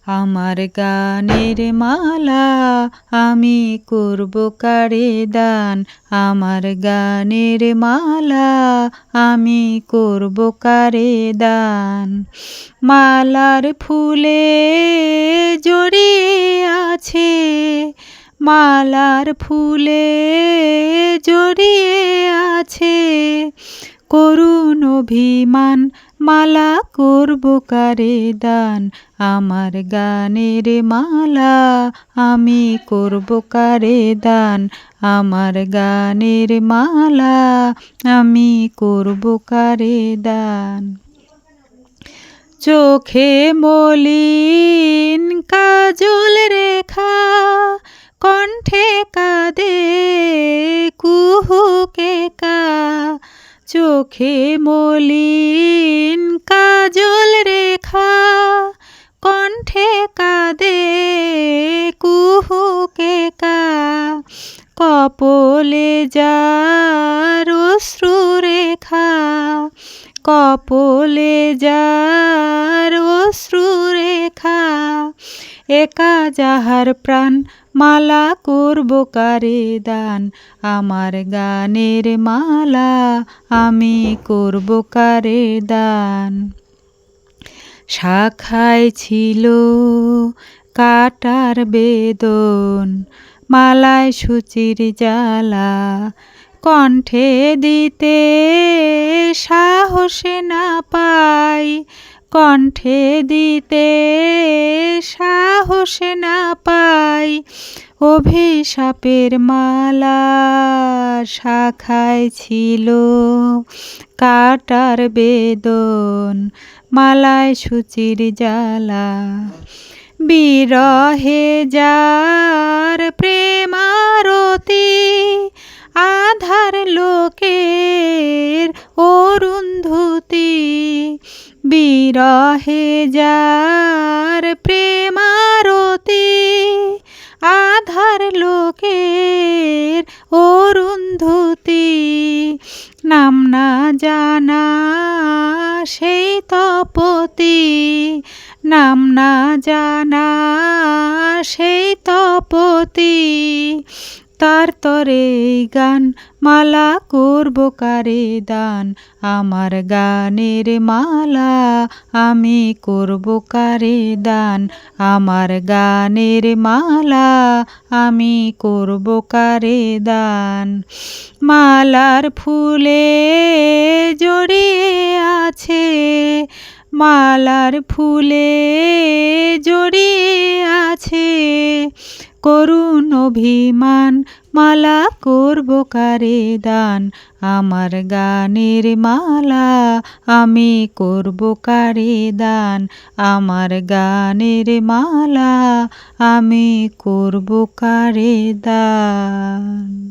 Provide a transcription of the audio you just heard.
আমার গানের মালা আমি করব কারে দান। আমার গানের মালা আমি করব কারে দান। মালার ফুলে জড়িয়ে আছে, মালার ফুলে জড়িয়ে আছে করুণ অভিমান, মালা করব কারে দান। আমার গানের মালা আমি করব কারে দান। আমার গানের মালা আমি করব কারে দান। চোখে মলিন কাজল রেখা, কণ্ঠে কাঁদে কুহুকে কা। চোখে মলিন কাজল রেখা, কণ্ঠে কাঁদে কুহুকে কা। কপলে যার অশ্রু রেখা, কপলে যার অশ্রু রেখা। একা যাহার প্রাণ, মালা করব কারে দান। আমার গানের মালা আমি করব কারে দান। শাখায় ছিল কাটার বেদন, মালায় সূচির জ্বালা। কণ্ঠে দিতে সাহস না পাই, কণ্ঠে দিতে সাহস না পাই। অভিশাপের মালা শাখায় ছিল কাটার বেদন, মালায় সূচির জ্বালা। বিরহে যার প্রেমারতি, আধার লোকের অরুন্ধতি। বিরহে যার প্রেমারতি, আধার লোকের অরুন্ধতি। নাম না জানা সেই তপতি, নাম না জানা সেই তপতি। তার তরে গান, মালা করব কারে দান। আমার গানের মালা আমি করব কারে দান। আমার গানের মালা আমি করব কারে দান। মালার ফুলে জড়িয়ে আছে, মালার ফুলে জড়িয়ে আছে করুণ অভিমান, মালা করব কারে দান। আমার গানের মালা আমি করব কারে দান। আমার গানের মালা আমি করব কারে দান।